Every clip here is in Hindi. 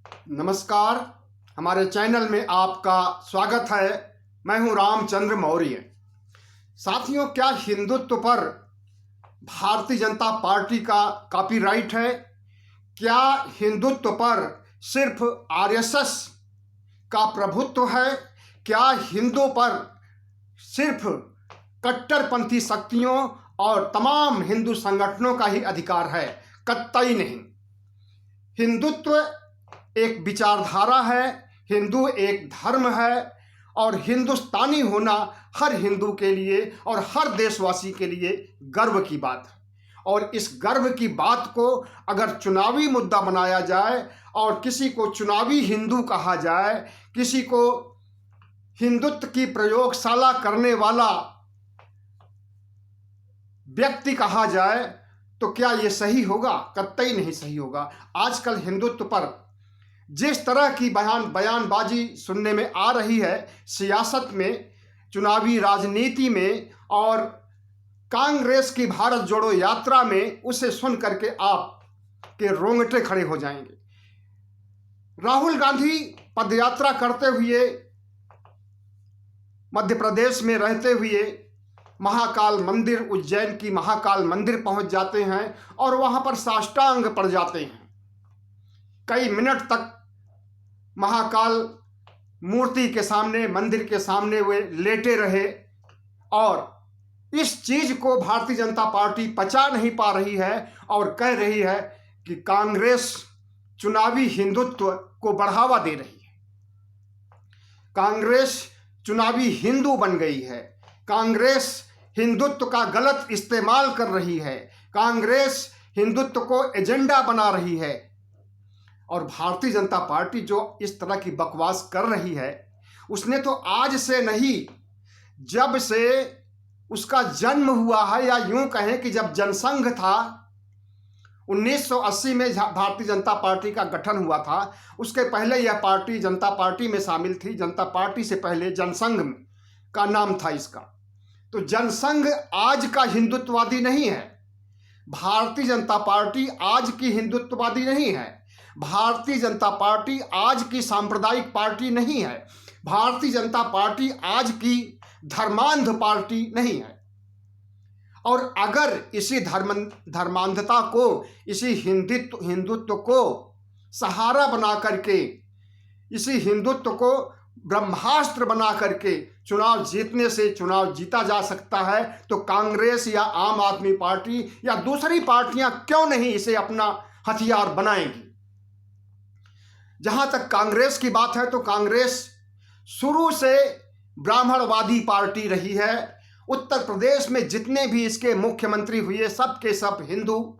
नमस्कार। हमारे चैनल में आपका स्वागत है। मैं हूं रामचंद्र मौर्य। साथियों, क्या हिंदुत्व पर भारतीय जनता पार्टी का कॉपीराइट है? क्या हिंदुत्व पर सिर्फ आरएसएस का प्रभुत्व है? क्या हिंदू पर सिर्फ कट्टरपंथी शक्तियों और तमाम हिंदू संगठनों का ही अधिकार है? कतई नहीं। हिंदुत्व एक विचारधारा है, हिंदू एक धर्म है और हिंदुस्तानी होना हर हिंदू के लिए और हर देशवासी के लिए गर्व की बात है। और इस गर्व की बात को अगर चुनावी मुद्दा बनाया जाए और किसी को चुनावी हिंदू कहा जाए, किसी को हिंदुत्व की प्रयोगशाला करने वाला व्यक्ति कहा जाए, तो क्या ये सही होगा? कतई नहीं सही होगा। आजकल हिंदुत्व पर जिस तरह की बयानबाजी सुनने में आ रही है, सियासत में, चुनावी राजनीति में और कांग्रेस की भारत जोड़ो यात्रा में, उसे सुन करके आप के रोंगटे खड़े हो जाएंगे। राहुल गांधी पदयात्रा करते हुए मध्य प्रदेश में रहते हुए महाकाल मंदिर, उज्जैन की महाकाल मंदिर पहुंच जाते हैं और वहां पर साष्टांग पड़ जाते हैं। कई मिनट तक महाकाल मूर्ति के सामने, मंदिर के सामने वे लेटे रहे और इस चीज को भारतीय जनता पार्टी पचा नहीं पा रही है और कह रही है कि कांग्रेस चुनावी हिंदुत्व को बढ़ावा दे रही है। कांग्रेस चुनावी हिंदू बन गई है। कांग्रेस हिंदुत्व का गलत इस्तेमाल कर रही है। कांग्रेस हिंदुत्व को एजेंडा बना रही है। और भारतीय जनता पार्टी जो इस तरह की बकवास कर रही है, उसने तो आज से नहीं, जब से उसका जन्म हुआ है, या यूं कहें कि जब जनसंघ था 1980 में भारतीय जनता पार्टी का गठन हुआ था, उसके पहले यह पार्टी जनता पार्टी में शामिल थी। जनता पार्टी से पहले जनसंघ का नाम था इसका। तो जनसंघ आज का हिंदुत्ववादी नहीं है। भारतीय जनता पार्टी आज की हिंदुत्ववादी नहीं है। भारतीय जनता पार्टी आज की सांप्रदायिक पार्टी नहीं है। भारतीय जनता पार्टी आज की धर्मांध पार्टी नहीं है। और अगर इसी धर्मांधता को, इसी हिंदुत्व को सहारा बना करके, इसी हिंदुत्व को ब्रह्मास्त्र बना करके चुनाव जीतने से चुनाव जीता जा सकता है, तो कांग्रेस या आम आदमी पार्टी या दूसरी पार्टियां क्यों नहीं इसे अपना हथियार बनाएंगी? जहां तक कांग्रेस की बात है, तो कांग्रेस शुरू से ब्राह्मणवादी पार्टी रही है। उत्तर प्रदेश में जितने भी इसके मुख्यमंत्री हुए, सब के सब हिंदू।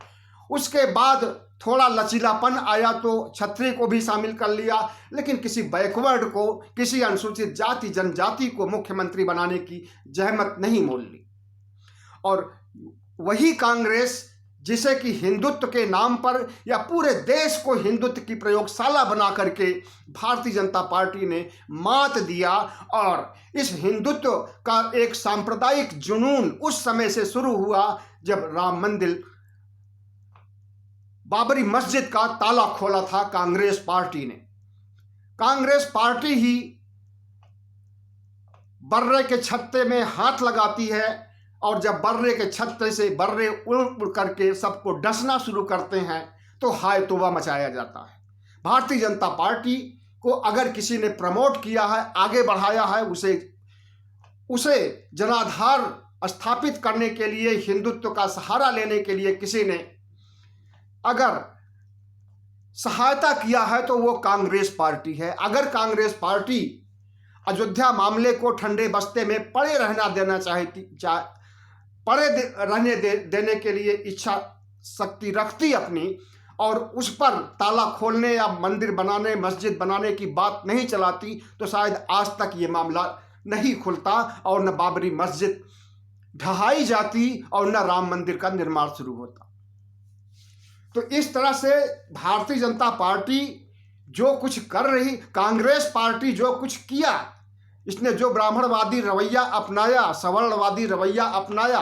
उसके बाद थोड़ा लचीलापन आया तो क्षत्रिय को भी शामिल कर लिया, लेकिन किसी बैकवर्ड को, किसी अनुसूचित जाति जनजाति को मुख्यमंत्री बनाने की जहमत नहीं मोल ली। और वही कांग्रेस जिसे कि हिंदुत्व के नाम पर या पूरे देश को हिंदुत्व की प्रयोगशाला बना करके भारतीय जनता पार्टी ने मात दिया। और इस हिंदुत्व का एक सांप्रदायिक जुनून उस समय से शुरू हुआ जब राम मंदिर, बाबरी मस्जिद का ताला खोला था कांग्रेस पार्टी ने। कांग्रेस पार्टी ही बर्रे के छत्ते में हाथ लगाती है और जब बर्रे के छत्ते से बर्रे उड़ करके सबको डसना शुरू करते हैं तो हाय तौबा मचाया जाता है। भारतीय जनता पार्टी को अगर किसी ने प्रमोट किया है, आगे बढ़ाया है, उसे जनाधार स्थापित करने के लिए, हिंदुत्व का सहारा लेने के लिए किसी ने अगर सहायता किया है तो वो कांग्रेस पार्टी है। अगर कांग्रेस पार्टी अयोध्या मामले को ठंडे बस्ते में पड़े रहने देने के लिए इच्छा शक्ति रखती अपनी, और उस पर ताला खोलने या मंदिर बनाने, मस्जिद बनाने की बात नहीं चलाती, तो शायद आज तक ये मामला नहीं खुलता और न बाबरी मस्जिद ढहाई जाती और न राम मंदिर का निर्माण शुरू होता। तो इस तरह से भारतीय जनता पार्टी जो कुछ कर रही, कांग्रेस पार्टी जो कुछ किया, इसने जो ब्राह्मणवादी रवैया अपनाया, सवर्णवादी रवैया अपनाया,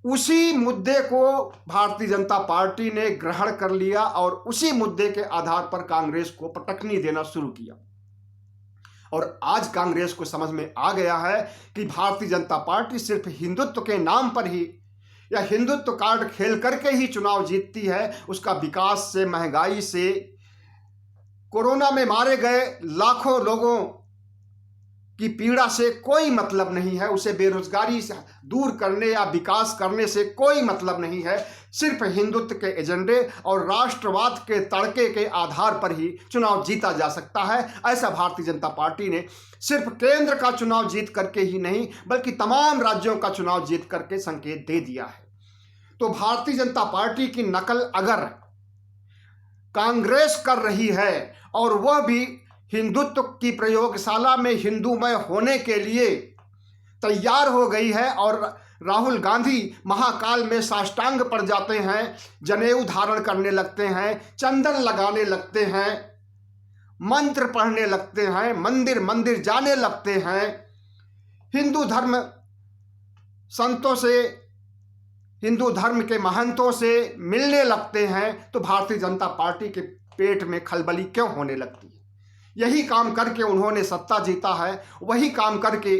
उसी मुद्दे को भारतीय जनता पार्टी ने ग्रहण कर लिया और उसी मुद्दे के आधार पर कांग्रेस को पटकनी देना शुरू किया। और आज कांग्रेस को समझ में आ गया है कि भारतीय जनता पार्टी सिर्फ हिंदुत्व के नाम पर ही या हिंदुत्व कार्ड खेल करके ही चुनाव जीतती है। उसका विकास से, महंगाई से, कोरोना में मारे गए लाखों लोगों की पीड़ा से कोई मतलब नहीं है। उसे बेरोजगारी से दूर करने या विकास करने से कोई मतलब नहीं है। सिर्फ हिंदुत्व के एजेंडे और राष्ट्रवाद के तड़के के आधार पर ही चुनाव जीता जा सकता है। ऐसा भारतीय जनता पार्टी ने सिर्फ केंद्र का चुनाव जीत करके ही नहीं बल्कि तमाम राज्यों का चुनाव जीत करके संकेत दे दिया है। तो भारतीय जनता पार्टी की नकल अगर कांग्रेस कर रही है और वह भी हिंदुत्व की प्रयोगशाला में हिंदूमय होने के लिए तैयार हो गई है और राहुल गांधी महाकाल में साष्टांग पड़ जाते हैं, जनेऊ धारण करने लगते हैं, चंदन लगाने लगते हैं, मंत्र पढ़ने लगते हैं, मंदिर मंदिर जाने लगते हैं, हिंदू धर्म संतों से, हिंदू धर्म के महंतों से मिलने लगते हैं, तो भारतीय जनता पार्टी के पेट में खलबली क्यों होने लगती है? यही काम करके उन्होंने सत्ता जीता है। वही काम करके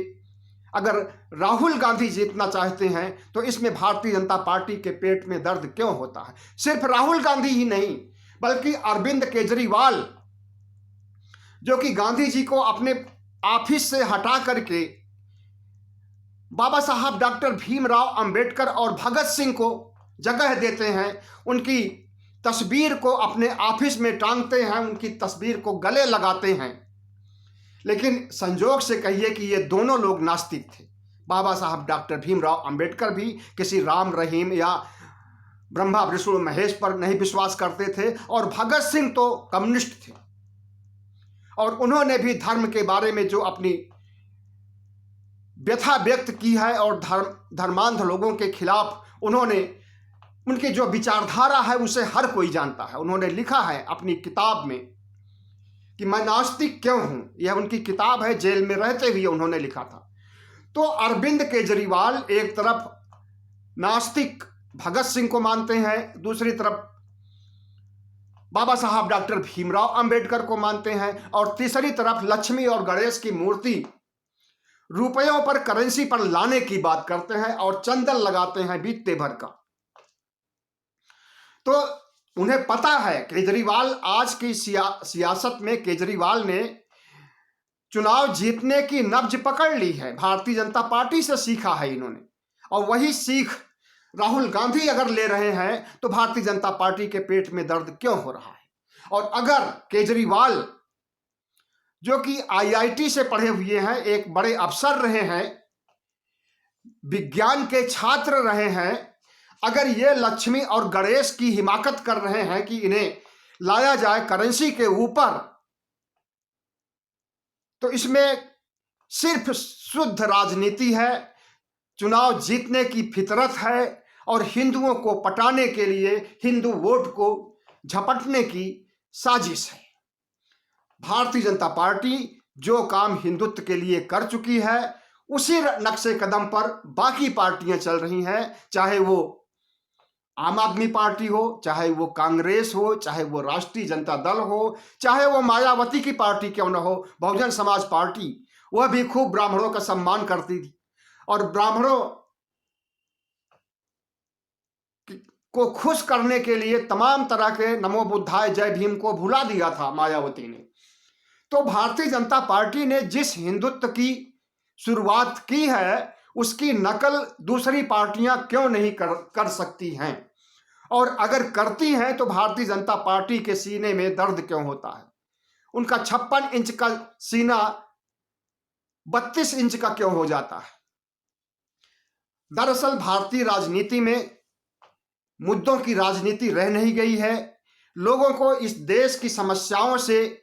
अगर राहुल गांधी जीतना चाहते हैं तो इसमें भारतीय जनता पार्टी के पेट में दर्द क्यों होता है? सिर्फ राहुल गांधी ही नहीं बल्कि अरविंद केजरीवाल, जो कि गांधी जी को अपने ऑफिस से हटा करके बाबा साहब डॉक्टर भीमराव अंबेडकर और भगत सिंह को जगह देते हैं, उनकी तस्वीर को अपने ऑफिस में टांगते हैं, उनकी तस्वीर को गले लगाते हैं। लेकिन संजोग से कहिए कि ये दोनों लोग नास्तिक थे। बाबा साहब डॉक्टर भीमराव अंबेडकर भी किसी राम रहीम या ब्रह्मा विष्णु महेश पर नहीं विश्वास करते थे और भगत सिंह तो कम्युनिस्ट थे और उन्होंने भी धर्म के बारे में जो अपनी व्यथा व्यक्त की है और धर्मांध लोगों के खिलाफ उन्होंने उनकी जो विचारधारा है उसे हर कोई जानता है। उन्होंने लिखा है अपनी किताब में कि मैं नास्तिक क्यों हूं, यह उनकी किताब है, जेल में रहते हुए उन्होंने लिखा था। तो अरविंद केजरीवाल एक तरफ नास्तिक भगत सिंह को मानते हैं, दूसरी तरफ बाबा साहब डॉक्टर भीमराव अंबेडकर को मानते हैं और तीसरी तरफ लक्ष्मी और गणेश की मूर्ति रुपयों पर, करेंसी पर लाने की बात करते हैं और चंदन लगाते हैं बीतते भर का। तो उन्हें पता है, केजरीवाल आज की सियासत में केजरीवाल ने चुनाव जीतने की नब्ज पकड़ ली है, भारतीय जनता पार्टी से सीखा है इन्होंने, और वही सीख राहुल गांधी अगर ले रहे हैं तो भारतीय जनता पार्टी के पेट में दर्द क्यों हो रहा है? और अगर केजरीवाल जो कि आईआईटी से पढ़े हुए हैं, एक बड़े अफसर रहे हैं, विज्ञान के छात्र रहे हैं, अगर ये लक्ष्मी और गणेश की हिमाकत कर रहे हैं कि इन्हें लाया जाए करेंसी के ऊपर, तो इसमें सिर्फ शुद्ध राजनीति है, चुनाव जीतने की फितरत है और हिंदुओं को पटाने के लिए हिंदू वोट को झपटने की साजिश है। भारतीय जनता पार्टी जो काम हिंदुत्व के लिए कर चुकी है उसी नक्शे कदम पर बाकी पार्टियां चल रही हैं, चाहे वो आम आदमी पार्टी हो, चाहे वो कांग्रेस हो, चाहे वो राष्ट्रीय जनता दल हो, चाहे वो मायावती की पार्टी क्यों न हो, बहुजन समाज पार्टी, वह भी खूब ब्राह्मणों का सम्मान करती थी और ब्राह्मणों को खुश करने के लिए तमाम तरह के नमो बुद्धाय जय भीम को भुला दिया था मायावती ने। तो भारतीय जनता पार्टी ने जिस हिंदुत्व की शुरुआत की है उसकी नकल दूसरी पार्टियां क्यों नहीं कर सकती हैं? और अगर करती हैं तो भारतीय जनता पार्टी के सीने में दर्द क्यों होता है? उनका 56 इंच का सीना 32 इंच का क्यों हो जाता है? दरअसल भारतीय राजनीति में मुद्दों की राजनीति रह नहीं गई है। लोगों को इस देश की समस्याओं से,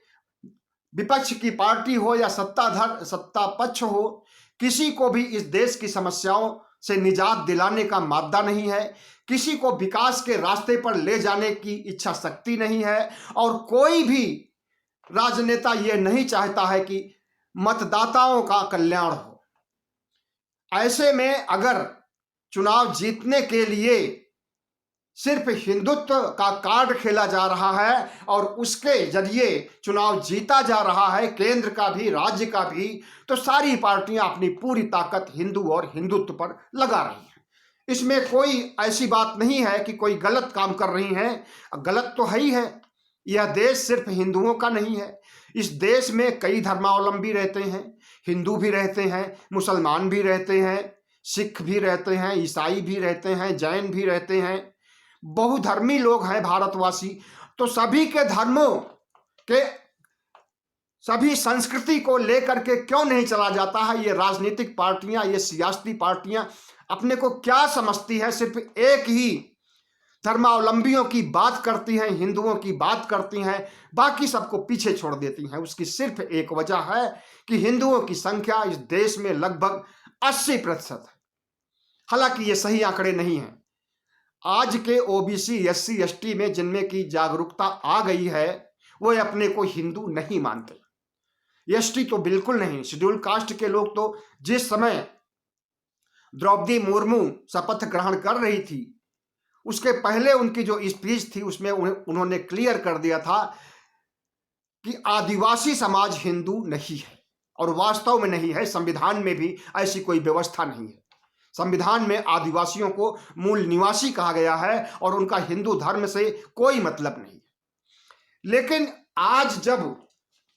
विपक्ष की पार्टी हो या सत्ता पक्ष हो, किसी को भी इस देश की समस्याओं से निजात दिलाने का मादा नहीं है, किसी को विकास के रास्ते पर ले जाने की इच्छा शक्ति नहीं है और कोई भी राजनेता यह नहीं चाहता है कि मतदाताओं का कल्याण हो। ऐसे में अगर चुनाव जीतने के लिए सिर्फ हिंदुत्व का कार्ड खेला जा रहा है और उसके जरिए चुनाव जीता जा रहा है, केंद्र का भी राज्य का भी, तो सारी पार्टियां अपनी पूरी ताकत हिंदू और हिंदुत्व पर लगा रही हैं। इसमें कोई ऐसी बात नहीं है कि कोई गलत काम कर रही हैं। गलत तो है ही है। यह देश सिर्फ हिंदुओं का नहीं है। इस देश में कई धर्मावलंबी रहते हैं, हिंदू भी रहते हैं, मुसलमान भी रहते हैं, सिख भी रहते हैं, ईसाई भी रहते हैं, जैन भी रहते हैं, बहुधर्मी लोग हैं भारतवासी। तो सभी के धर्मों के, सभी संस्कृति को लेकर के क्यों नहीं चला जाता है? ये राजनीतिक पार्टियां, ये सियासी पार्टियां अपने को क्या समझती है? सिर्फ एक ही धर्मावलंबियों की बात करती हैं, हिंदुओं की बात करती हैं, बाकी सबको पीछे छोड़ देती हैं। उसकी सिर्फ एक वजह है कि हिंदुओं की संख्या इस देश में लगभग 80% है। हालांकि ये सही आंकड़े नहीं हैं। आज के ओबीसी, एससी, एसटी में जिनमें की जागरूकता आ गई है, वो अपने को हिंदू नहीं मानते। एसटी तो बिल्कुल नहीं। शेड्यूल कास्ट के लोग तो जिस समय द्रौपदी मुर्मू शपथ ग्रहण कर रही थी, उसके पहले उनकी जो स्पीच थी उसमें उन्होंने क्लियर कर दिया था कि आदिवासी समाज हिंदू नहीं है, और वास्तव में नहीं है। संविधान में भी ऐसी कोई व्यवस्था नहीं है। संविधान में आदिवासियों को मूल निवासी कहा गया है और उनका हिंदू धर्म से कोई मतलब नहीं है। लेकिन आज जब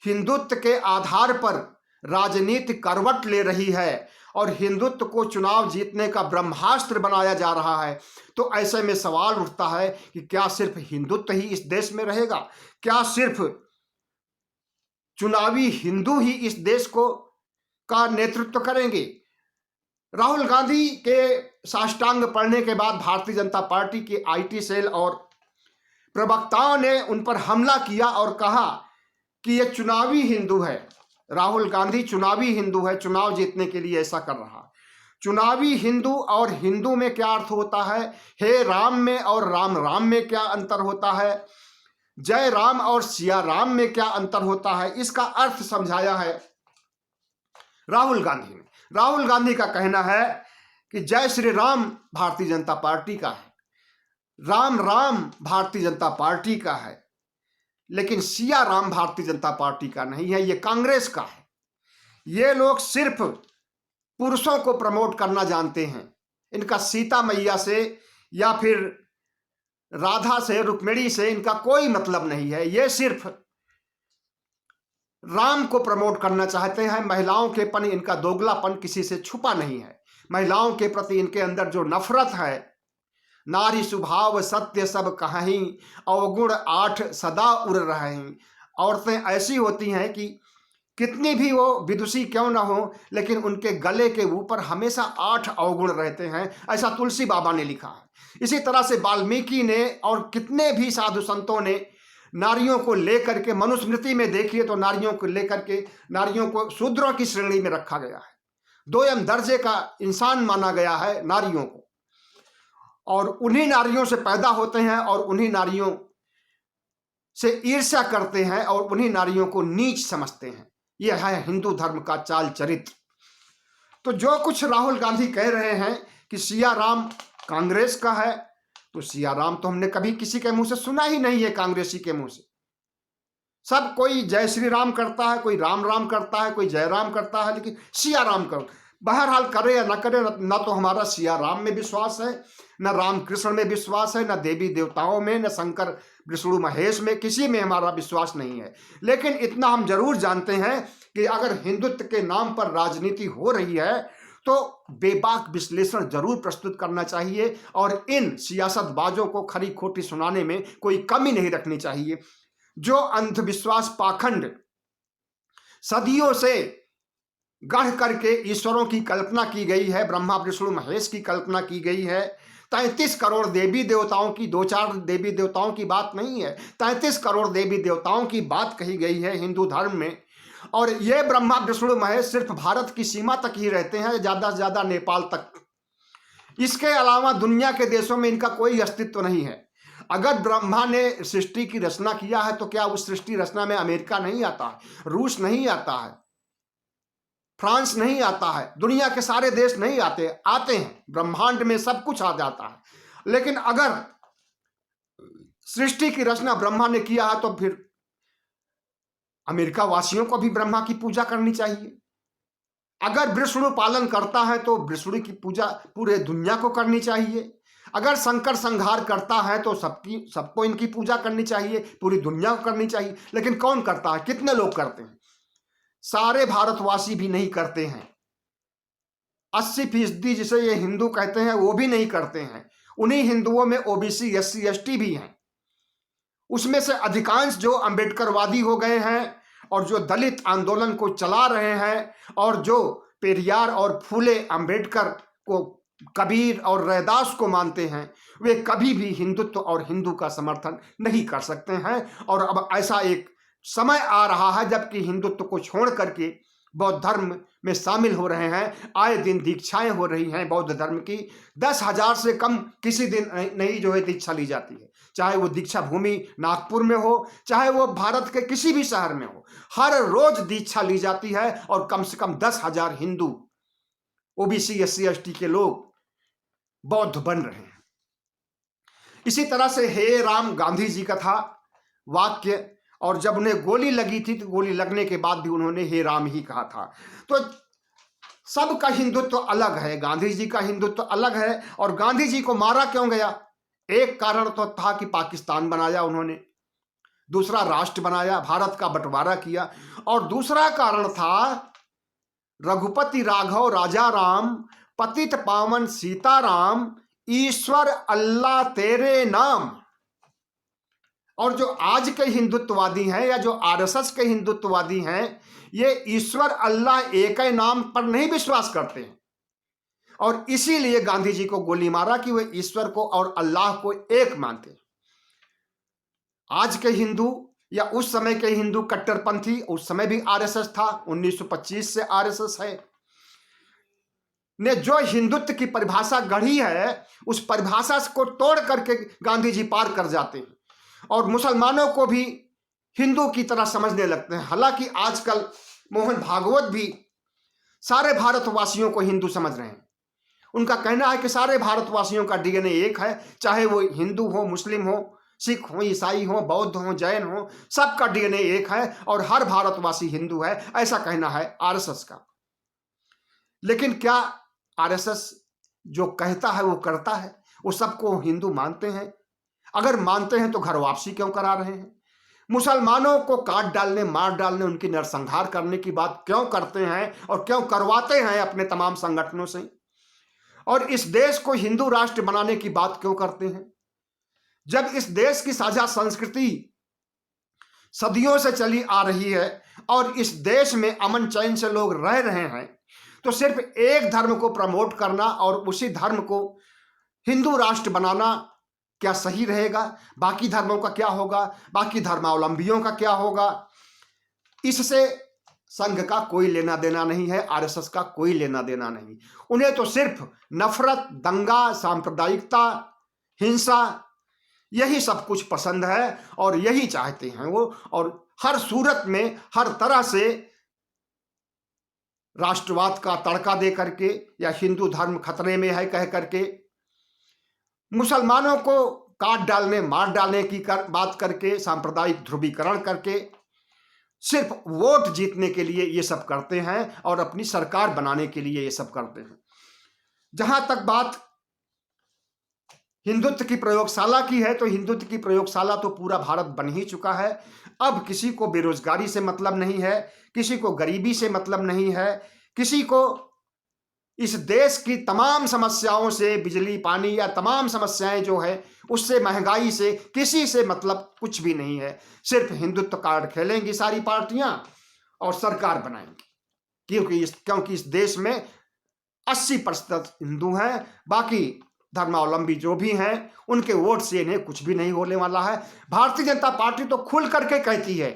हिंदुत्व के आधार पर राजनीति करवट ले रही है और हिंदुत्व को चुनाव जीतने का ब्रह्मास्त्र बनाया जा रहा है, तो ऐसे में सवाल उठता है कि क्या सिर्फ हिंदुत्व ही इस देश में रहेगा? क्या सिर्फ चुनावी हिंदू ही इस देश को का नेतृत्व करेंगे? राहुल गांधी के साष्टांग पढ़ने के बाद भारतीय जनता पार्टी की आईटी सेल और प्रवक्ताओं ने उन पर हमला किया और कहा कि ये चुनावी हिंदू है। राहुल गांधी चुनावी हिंदू है, चुनाव जीतने के लिए ऐसा कर रहा है। चुनावी हिंदू और हिंदू में क्या अर्थ होता है? हे राम में और राम राम में क्या अंतर होता है? जय राम और सिया राम में क्या अंतर होता है? इसका अर्थ समझाया है राहुल गांधी ने। राहुल गांधी का कहना है कि जय श्री राम भारतीय जनता पार्टी का है, राम राम भारतीय जनता पार्टी का है, लेकिन सिया राम भारतीय जनता पार्टी का नहीं है, ये कांग्रेस का है। ये लोग सिर्फ पुरुषों को प्रमोट करना जानते हैं। इनका सीता मैया से या फिर राधा से, रुक्मिणी से इनका कोई मतलब नहीं है। ये सिर्फ राम को प्रमोट करना चाहते हैं। महिलाओं के पन, इनका दोगलापन किसी से छुपा नहीं है। महिलाओं के प्रति इनके अंदर जो नफरत है, नारी स्वभाव सत्य सब कहीं, अवगुण 8 सदा उड़ रहें। औरतें ऐसी होती हैं कि कितनी भी वो विदुषी क्यों ना हो, लेकिन उनके गले के ऊपर हमेशा 8 अवगुण रहते हैं। ऐसा तुलसी बाबा ने लिखा है। इसी तरह से वाल्मीकि ने और कितने भी साधु संतों ने नारियों को लेकर के, मनुस्मृति में देखिए तो नारियों को लेकर के, नारियों को शूद्रों की श्रेणी में रखा गया है। 2 दर्जे का इंसान माना गया है नारियों को, और उन्हीं नारियों से पैदा होते हैं और उन्हीं नारियों से ईर्ष्या करते हैं और उन्हीं नारियों को नीच समझते हैं। यह है हिंदू धर्म का चाल चरित्र। तो जो कुछ राहुल गांधी कह रहे हैं कि सिया राम कांग्रेस का है, तो सिया राम तो हमने कभी किसी के मुंह से सुना ही नहीं है, कांग्रेसी के मुंह से। सब कोई जय श्री राम करता है, कोई राम राम करता है, कोई जय राम करता है, लेकिन सिया राम करो। बहरहाल करे या न करे, न तो हमारा सिया राम में विश्वास है, न राम कृष्ण में विश्वास है, न देवी देवताओं में, न शंकर विष्णु महेश में, किसी में हमारा विश्वास नहीं है। लेकिन इतना हम जरूर जानते हैं कि अगर हिंदुत्व के नाम पर राजनीति हो रही है तो बेबाक विश्लेषण जरूर प्रस्तुत करना चाहिए और इन सियासतबाजों को खरी खोटी सुनाने में कोई कमी नहीं रखनी चाहिए। जो अंधविश्वास पाखंड सदियों से गढ़ करके ईश्वरों की कल्पना की गई है, ब्रह्मा विष्णु महेश की कल्पना की गई है। 33 करोड़ देवी देवताओं की, 2-4 देवी देवताओं की बात नहीं है, 33 करोड़ देवी देवताओं की बात कही गई है हिंदू धर्म में। और ये ब्रह्मा विष्णु महेश सिर्फ भारत की सीमा तक ही रहते हैं, ज़्यादा से ज़्यादा नेपाल तक। इसके अलावा दुनिया के देशों में इनका कोई अस्तित्व नहीं है। अगर ब्रह्मा ने सृष्टि की रचना किया है तो क्या उस सृष्टि रचना में अमेरिका नहीं आता है, रूस नहीं आता है, फ्रांस नहीं आता है, दुनिया के सारे देश नहीं आते, आते हैं, ब्रह्मांड में सब कुछ आ जाता है। लेकिन अगर सृष्टि की रचना ब्रह्मा ने किया है तो फिर अमेरिका वासियों को भी ब्रह्मा की पूजा करनी चाहिए। अगर विष्णु पालन करता है तो विष्णु की पूजा पूरे दुनिया को करनी चाहिए। अगर शंकर संहार करता है तो सबको इनकी पूजा करनी चाहिए, पूरी दुनिया को करनी चाहिए। लेकिन कौन करता है, कितने लोग करते हैं? सारे भारतवासी भी नहीं करते हैं। 80% जिसे ये हिंदू कहते हैं वो भी नहीं करते हैं। उन्हीं हिंदुओं में ओबीसी, एससी, एसटी भी हैं। उसमें से अधिकांश जो अंबेडकरवादी हो गए हैं और जो दलित आंदोलन को चला रहे हैं और जो पेरियार और फूले अंबेडकर को, कबीर और रैदास को मानते हैं, वे कभी भी हिंदुत्व और हिंदू का समर्थन नहीं कर सकते हैं। और अब ऐसा एक समय आ रहा है जबकि हिंदुत्व को छोड़ करके बौद्ध धर्म में शामिल हो रहे हैं। आए दिन दीक्षाएं हो रही हैं बौद्ध धर्म की। 10,000 से कम किसी दिन नहीं जो है दीक्षा ली जाती है, चाहे वो दीक्षा भूमि नागपुर में हो, चाहे वो भारत के किसी भी शहर में हो। हर रोज दीक्षा ली जाती है और कम से कम 10,000 हिंदू, ओबीसी, एससी, एसटी के लोग बौद्ध बन रहे हैं। इसी तरह से हे राम गांधी जी का था वाक्य, और जब उन्हें गोली लगी थी तो गोली लगने के बाद भी उन्होंने हे राम ही कहा था। तो सबका हिंदुत्व अलग है, गांधी जी का हिंदुत्व अलग है। और गांधी जी को मारा क्यों गया? एक कारण तो था कि पाकिस्तान बनाया उन्होंने, दूसरा राष्ट्र बनाया, भारत का बंटवारा किया, और दूसरा कारण था रघुपति राघव राजा राम, पतित पावन सीताराम, ईश्वर अल्लाह तेरे नाम। और जो आज के हिंदुत्ववादी हैं या जो आरएसएस के हिंदुत्ववादी हैं, ये ईश्वर अल्लाह एक ही नाम पर नहीं विश्वास करते हैं। और इसीलिए गांधी जी को गोली मारा कि वे ईश्वर को और अल्लाह को एक मानते हैं। आज के हिंदू या उस समय के हिंदू कट्टरपंथी, उस समय भी आरएसएस था, 1925 से आरएसएस है, ने जो हिंदुत्व की परिभाषा गढ़ी है उस परिभाषा को तोड़ करके गांधी जी पार कर जाते हैं और मुसलमानों को भी हिंदू की तरह समझने लगते हैं। हालांकि आजकल मोहन भागवत भी सारे भारतवासियों को हिंदू समझ रहे हैं। उनका कहना है कि सारे भारतवासियों का डीएनए एक है, चाहे वो हिंदू हो, मुस्लिम हो, सिख हो, ईसाई हो, बौद्ध हो, जैन हो, सबका डीएनए एक है और हर भारतवासी हिंदू है, ऐसा कहना है आरएसएस का। लेकिन क्या आरएसएस जो कहता है वो करता है? वो सबको हिंदू मानते हैं? अगर मानते हैं तो घर वापसी क्यों करा रहे हैं? मुसलमानों को काट डालने, मार डालने, उनकी नरसंहार करने की बात क्यों करते हैं और क्यों करवाते हैं अपने तमाम संगठनों से? और इस देश को हिंदू राष्ट्र बनाने की बात क्यों करते हैं? जब इस देश की साझा संस्कृति सदियों से चली आ रही है और इस देश में अमन चैन से लोग रह रहे हैं, तो सिर्फ एक धर्म को प्रमोट करना और उसी धर्म को हिंदू राष्ट्र बनाना क्या सही रहेगा? बाकी धर्मों का क्या होगा? बाकी धर्मावलंबियों का क्या होगा? इससे संघ का कोई लेना देना नहीं है, आरएसएस का कोई लेना देना नहीं। उन्हें तो सिर्फ नफरत, दंगा, सांप्रदायिकता, हिंसा, यही सब कुछ पसंद है और यही चाहते हैं वो। और हर सूरत में, हर तरह से राष्ट्रवाद का तड़का दे करके या हिंदू धर्म खतरे में है कह करके मुसलमानों को काट डालने, मार डालने की बात करके, सांप्रदायिक ध्रुवीकरण करके, सिर्फ वोट जीतने के लिए ये सब करते हैं और अपनी सरकार बनाने के लिए ये सब करते हैं। जहां तक बात हिंदुत्व की प्रयोगशाला की है, तो हिंदुत्व की प्रयोगशाला तो पूरा भारत बन ही चुका है। अब किसी को बेरोजगारी से मतलब नहीं है, किसी को गरीबी से मतलब नहीं है, किसी को इस देश की तमाम समस्याओं से, बिजली, पानी या तमाम समस्याएं जो है उससे, महंगाई से, किसी से मतलब कुछ भी नहीं है। सिर्फ हिंदुत्व कार्ड खेलेंगी सारी पार्टियां और सरकार बनाएंगी, क्योंकि इस देश में 80% हिंदू हैं। बाकी धर्मावलंबी जो भी हैं उनके वोट से इन्हें कुछ भी नहीं होने वाला है। भारतीय जनता पार्टी तो खुल करके कहती है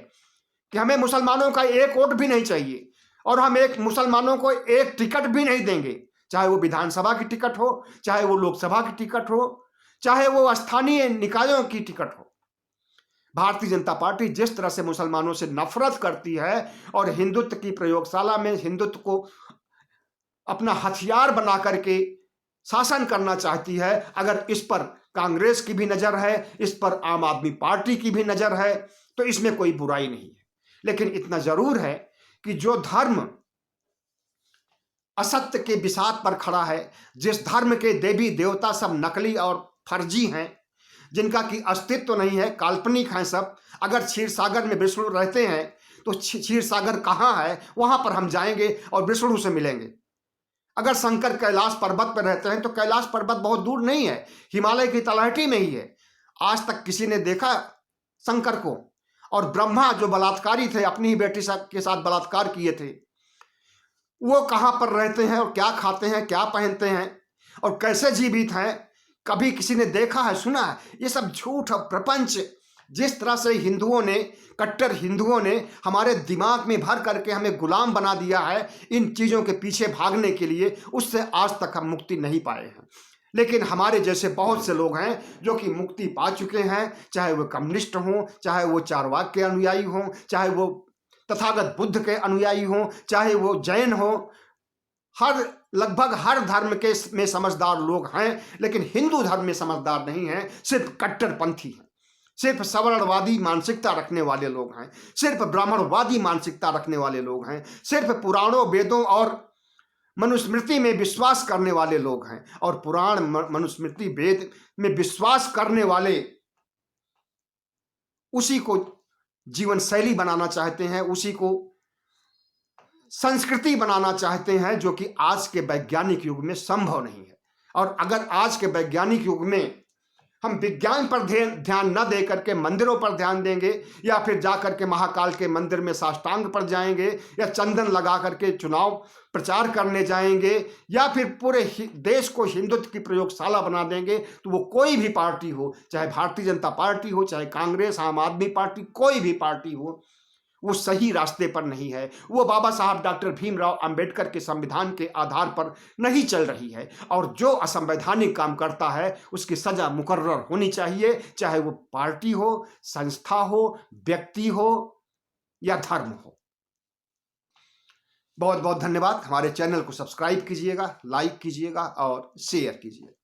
कि हमें मुसलमानों का एक वोट भी नहीं चाहिए और हम एक मुसलमानों को एक टिकट भी नहीं देंगे, चाहे वो विधानसभा की टिकट हो, चाहे वो लोकसभा की टिकट हो, चाहे वो स्थानीय निकायों की टिकट हो। भारतीय जनता पार्टी जिस तरह से मुसलमानों से नफरत करती है और हिंदुत्व की प्रयोगशाला में हिंदुत्व को अपना हथियार बना करके शासन करना चाहती है, अगर इस पर कांग्रेस की भी नजर है, इस पर आम आदमी पार्टी की भी नजर है, तो इसमें कोई बुराई नहीं है। लेकिन इतना जरूर है कि जो धर्म असत्य के बिसात पर खड़ा है, जिस धर्म के देवी देवता सब नकली और फर्जी हैं, जिनका कि अस्तित्व तो नहीं है, काल्पनिक हैं सब, अगर क्षीर सागर में विष्णु रहते हैं तो क्षीर सागर कहाँ है, वहां पर हम जाएंगे और विष्णु से मिलेंगे। अगर शंकर कैलाश पर्वत पर रहते हैं तो कैलाश पर्वत बहुत दूर नहीं है, हिमालय की तलहटी में ही है। आज तक किसी ने देखा शंकर को? और ब्रह्मा जो बलात्कारी थे, अपनी ही बेटी के साथ बलात्कार किए थे, वो कहाँ पर रहते हैं और क्या खाते हैं, क्या पहनते हैं और कैसे जीवित हैं? कभी किसी ने देखा है, सुना है? ये सब झूठ और प्रपंच जिस तरह से हिंदुओं ने, कट्टर हिंदुओं ने हमारे दिमाग में भर करके हमें गुलाम बना दिया है इन चीज़ों के पीछे भागने के लिए, उससे आज तक हम मुक्ति नहीं पाए हैं। लेकिन हमारे जैसे बहुत से लोग हैं जो कि मुक्ति पा चुके हैं, चाहे वो कम्युनिस्ट हों, चाहे वो चारवाक के अनुयायी हों, चाहे वो तथागत बुद्ध के अनुयायी हों, चाहे वो जैन हों, लगभग हर धर्म के में समझदार लोग हैं, लेकिन हिंदू धर्म में समझदार नहीं हैं, सिर्फ कट्टरपंथी हैं, सिर्फ सवर्णवादी मानसिकता रखने वाले लोग हैं, सिर्फ ब्राह्मणवादी मानसिकता रखने वाले लोग हैं, सिर्फ पुराणों वेदों और मनुस्मृति में विश्वास करने वाले लोग हैं। और पुराण मनुस्मृति वेद में विश्वास करने वाले उसी को जीवन शैली बनाना चाहते हैं, उसी को संस्कृति बनाना चाहते हैं, जो कि आज के वैज्ञानिक युग में संभव नहीं है। और अगर आज के वैज्ञानिक युग में हम विज्ञान पर ध्यान न दे करके मंदिरों पर ध्यान देंगे, या फिर जाकर के महाकाल के मंदिर में साष्टांग पर जाएंगे, या चंदन लगा करके चुनाव प्रचार करने जाएंगे, या फिर पूरे देश को हिंदुत्व की प्रयोगशाला बना देंगे, तो वो कोई भी पार्टी हो, चाहे भारतीय जनता पार्टी हो, चाहे कांग्रेस, आम आदमी पार्टी, कोई भी पार्टी हो, वो सही रास्ते पर नहीं है। वो बाबा साहब डॉक्टर भीमराव अंबेडकर के संविधान के आधार पर नहीं चल रही है। और जो असंवैधानिक काम करता है उसकी सजा मुकर्रर होनी चाहिए, चाहे वो पार्टी हो, संस्था हो, व्यक्ति हो या धर्म हो। बहुत बहुत धन्यवाद। हमारे चैनल को सब्सक्राइब कीजिएगा, लाइक कीजिएगा और शेयर कीजिएगा।